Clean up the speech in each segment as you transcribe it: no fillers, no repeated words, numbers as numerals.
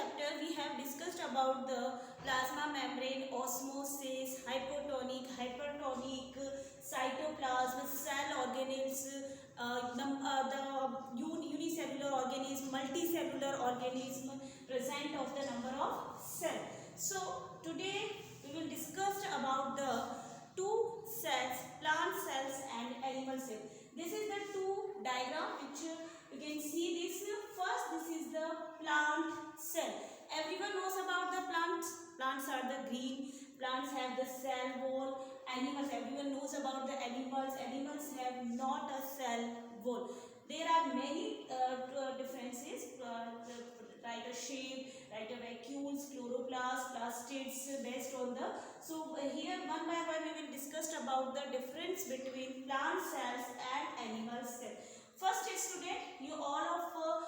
chapter we have discussed about the plasma membrane, osmosis, hypotonic, hypertonic, cytoplasm, cell organelles, the unicellular organism, multicellular organism, present of the number of cell. So today we will discuss about the two cells, plant cells and animal cells. This is the two diagram which you can see this. First, this is the plant cell. Everyone knows about the plants. Plants are the green. Plants have the cell wall. Animals, everyone knows about the animals. Animals have not a cell wall. There are many differences. Write a shape, write a vacuoles, chloroplast, plastids based on the. So here one by one we will discuss about the difference between plant cells and animal cells. First student, you all of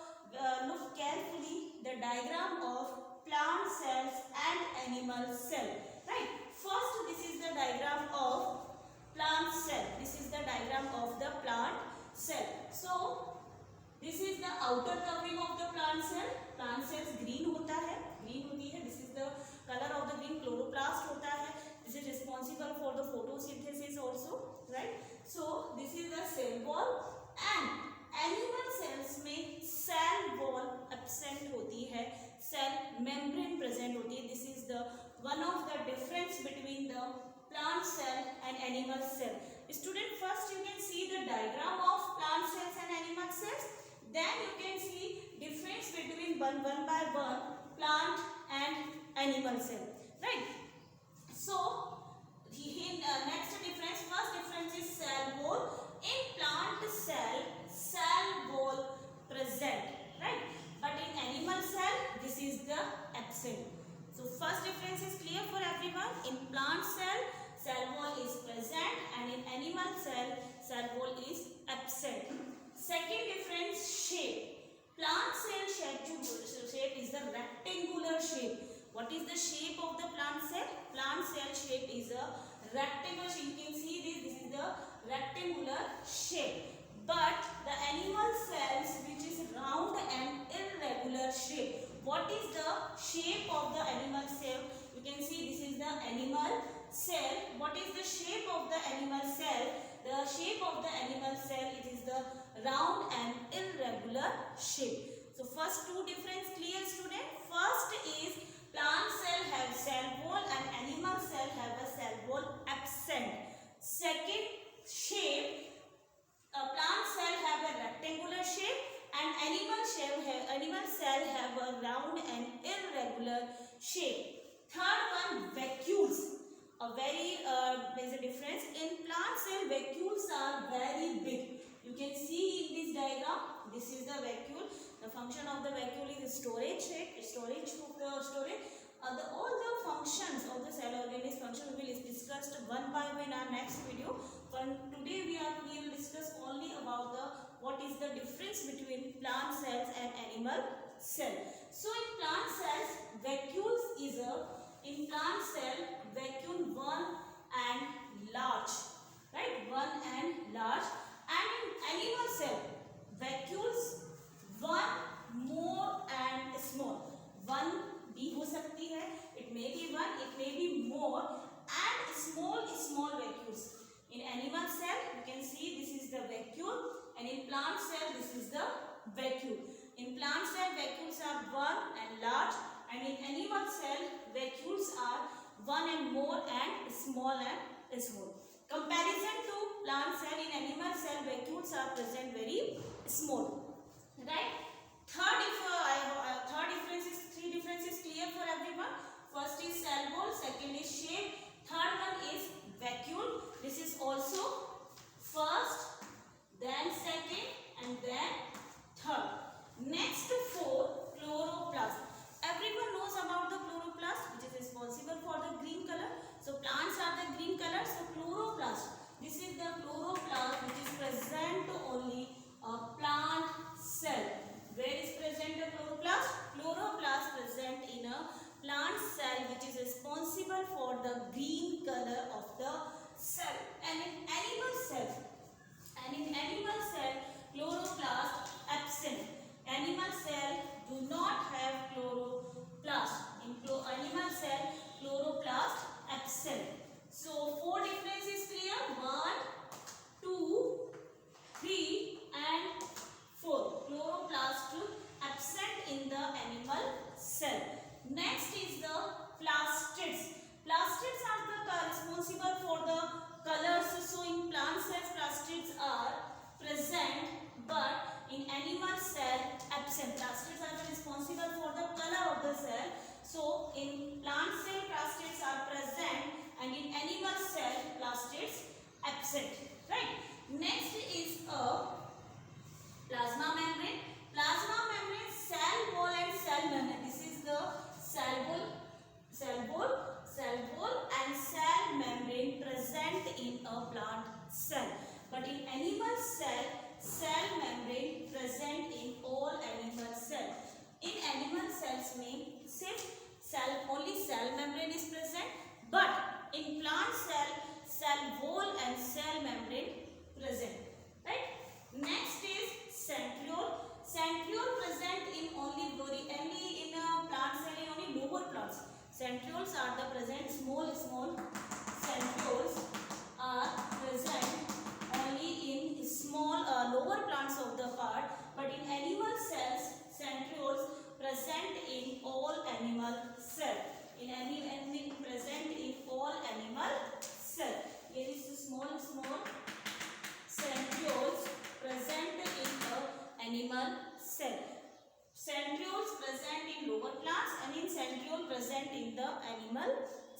look carefully the diagram of plant cells and animal cell. Right. First, this is the diagram of plant cell. This is the diagram of the plant cell. So this is the outer covering of the plant cell. Plant cells green होता है, green होती है. This is the color of the green. Chloroplast होता है. This is responsible for the photosynthesis also, right? So this is the cell wall, and animal cells में cell wall absent होती है, cell membrane present होती है. This is the one of the difference between the plant cell and animal cell. Student, first you can see the diagram of plant cells and animal cells. Then you can see difference between one by one plant and animal cell, right? So next difference, first difference is cell wall. In plant cell, cell wall present, right? But in animal cell, this is the absent. So first difference is clear for everyone. In plant cell, cell wall is present, and in animal cell, cell wall is absent. Second difference, shape. Plant cell shape is the rectangular shape. What is the shape of the plant cell? Plant cell shape is a rectangular shape. You can see this. This is the rectangular shape. But the animal cells, which is round and irregular shape. What is the shape of the animal cell? You can see this is the animal cell. What is the shape of the animal cell? The shape of the animal cell, it is the round and irregular shape. So first two difference clear, student. First is plant cell have cell wall and animal cell have a cell wall absent. Second shape, plant cell have a rectangular shape and animal cell have a round and irregular shape. Third one, vacuoles. A very there is a difference. In plant cell, vacuoles are very big. You can see in this diagram. This is the vacuole. The function of the vacuole is storage. Storage of the storage. All the functions of the cell organism function will be discussed one by one in our next video. For today we will discuss only about what is the difference between plant cells and animal cell. So in plant cells, vacuoles is in plant cell, vacuole 1 and large, right? 1 and large. And in animal cell, vacuoles 1 more and small. 1 भी हो सकती है, it may be 1, it may be more, and small vacuoles. In animal cell, you can see this is the vacuole, and in plant cell, this is the vacuole. In plant cell, vacuoles are 1 and large, and in animal cell, vacuoles are 1 and more and small. Comparison to plant cell, in animal cell, vacuoles are present very small, right? Three differences clear for everyone. First is cell wall, second is shape, third one is vacuole. This is also first, then second, and then third. Next four, chloroplast. Everyone knows about the chloroplast, which is responsible for the green color. So plants are the green color. So chloroplast. This is the chloroplast which is present only a plant cell. Where is present the chloroplast? Chloroplast present in a plant cell which is responsible for the green color of the cell. And in animal cell, chloroplast absent. Animal cell do not have chloroplast. the cell. So in plant cell plastids are present and in animal cell plastids absent, right? Next is a plasma membrane. Plasma membrane, cell wall and cell membrane. This is the cell wall, and cell membrane present in a plant cell. But in animal cell, cell membrane present in all animal cell. In animal cells में सिर्फ only cell membrane is present, but in plant cell, cell wall and cell membrane present, right? Next is centriole. Centriole present in only in a plant cell in only lower plants. Centrioles are the present small centrioles are present only in small lower plants of the part, but in animal cells centrioles present in all animal cell. Present in all animal cell. Here is the small centrioles present in the animal cell. Centrioles present in lower plants and in centriole present in the animal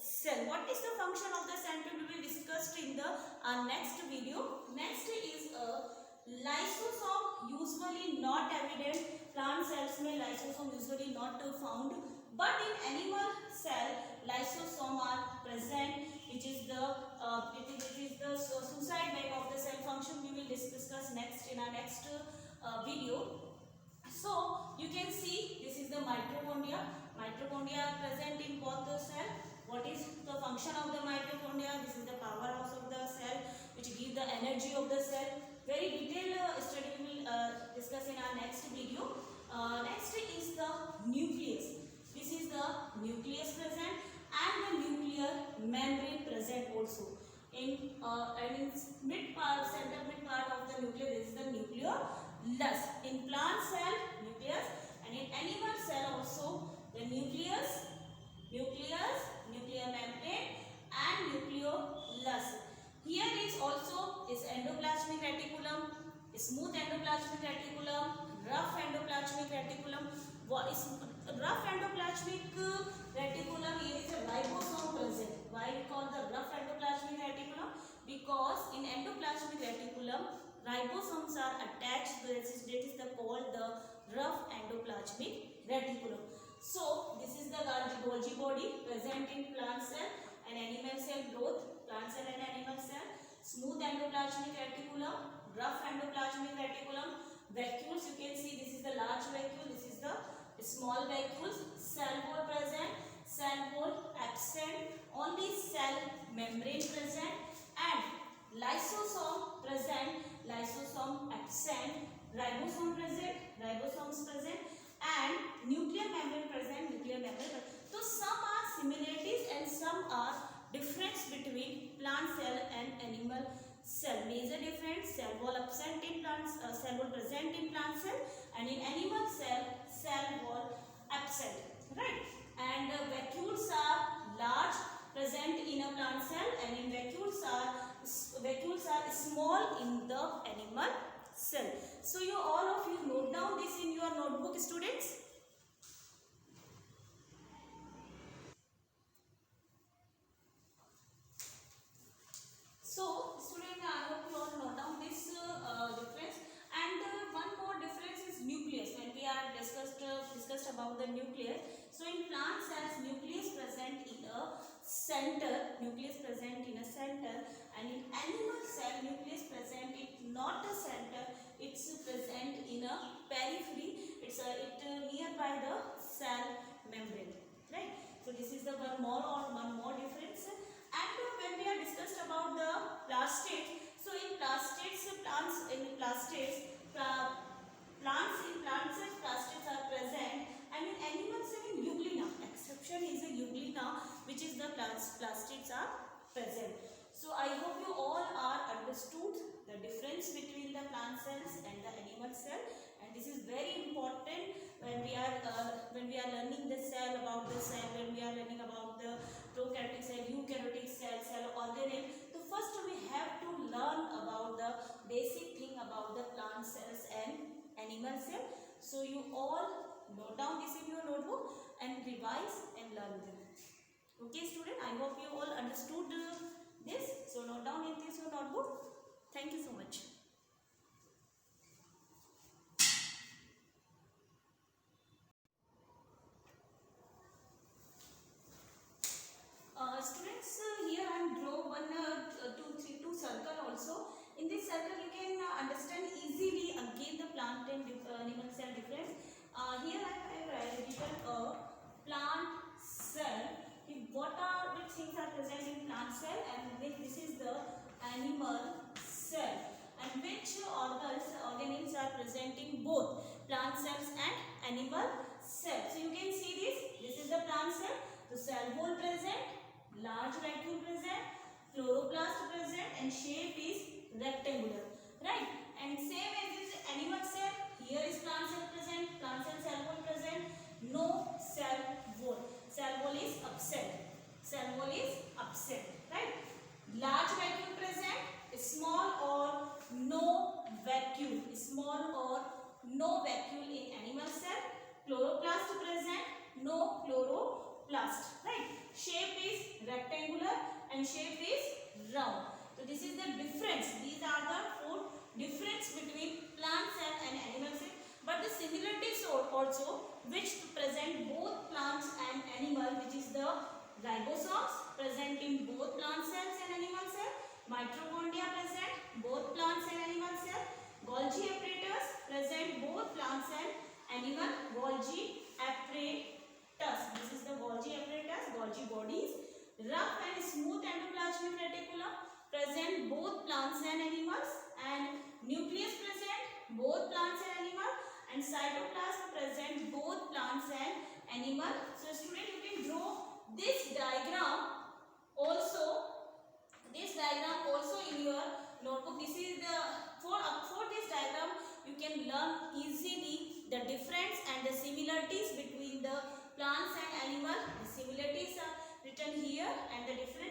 cell. What is the function of the centriole will be discussed in the next video. Next is a lysosome, usually not evident. Plant cells में lysosome usually not found, but in animal cell lysosome are present, which is the suicide bag of the cell function. We will discuss next in our next video. So you can see this is the mitochondria. Mitochondria are present in both the cell. What is the function of the mitochondria? This is the powerhouse of the cell, which give the energy of the cell. Very detailed study we will discuss in our next video. Next is the nucleus. This is the nucleus present and the nuclear membrane present also. In mid part of the nucleus, this is the nucleolus. In plant cell, nucleus, and in animal cell also the nucleus, nuclear membrane, and nucleolus. Here is also endoplasmic reticulum, smooth endoplasmic reticulum, rough endoplasmic reticulum. What is rough endoplasmic reticulum? Here is a ribosome present. Why we call the rough endoplasmic reticulum? Because in endoplasmic reticulum, ribosomes are attached. That is called the rough endoplasmic reticulum. So this is the Golgi body present in plant cell and animal cell both. Plant cell and animal cell. Smooth endoplasmic reticulum, rough endoplasmic reticulum. Vacuoles, you can see this is the large vacuole, this is the small vacuoles. Cell wall present, cell wall absent, only cell membrane present, and lysosome present, lysosome absent, ribosome present, ribosomes present, and nuclear membrane present, nuclear membrane present. So some are similarities and some are difference between plant cell and animal cell. Major difference: cell wall absent in plants, cell wall present in plant cell, and in animal cell, cell wall absent. Right? And vacuoles are large, present in a plant cell, and in vacuoles are small in the animal cell. So you all of you note down this in your notebook, students. So students, I hope you all note down this difference. And one more difference is nucleus. When we are discussed about the nucleus, so in plant cells, nucleus present in a center, and in animal cell, nucleus present in not a center, it's present in a periphery. It's nearby the cell membrane, right? So this is the one more difference. And when we are discussed about the plastids, so in plastids, plants in plant cells, plastids are present, and in animal cell in euglena. Exception is a euglena, which is the plastids are present. So I hope you all are understood the difference between the plant cells and the animal cell, and this is very important when we are learning the cell, about the cell, when we are learning about the prokaryotic cell, eukaryotic cell, cell organelle. So first we have to learn about the basic thing about the plant cells and animal cell. So you all note down this in your notebook and revise and learn them. Okay student, I hope you all understood this. So note down in this your notebook. Thank you so much. Students, here I am draw one, two circle also. In this circle you can understand easily again the plant and animal cell difference. Here I have written a plant cell. Which things are present in plant cell, and this is the animal cell, and which organisms are present in both plant cells and animal cells. So you can see this is the plant cell. The cell wall present, large vacuole present, chloroplast present, and shape is rectangular, right? And same as this animal cell, here is plant cell present, plant cell wall present, no cell wall. Cell wall is upset. Cell wall is upset, right? Large vacuole present, small or no vacuole. Small or no vacuole in animal cell. Chloroplast present, no chloroplast, right? Shape is rectangular and shape is round. So this is the difference. These are the four difference between plant cell and animal cell. But the similarities also which present both plants and animal, which is the ribosomes present in both plant cells and animal cell, mitochondria present both plants and animal cell, Golgi apparatus present both plants and animal. Golgi apparatus, this is the Golgi apparatus, Golgi bodies. Rough and smooth endoplasmic reticulum present both plants and animals, and nucleus present both plants and animal, and cytoplasm present both plants and animal. So student, you can draw this diagram also. This diagram also in your notebook. This is the for this diagram you can learn easily the difference and the similarities between the plants and animal. The similarities are written here and the difference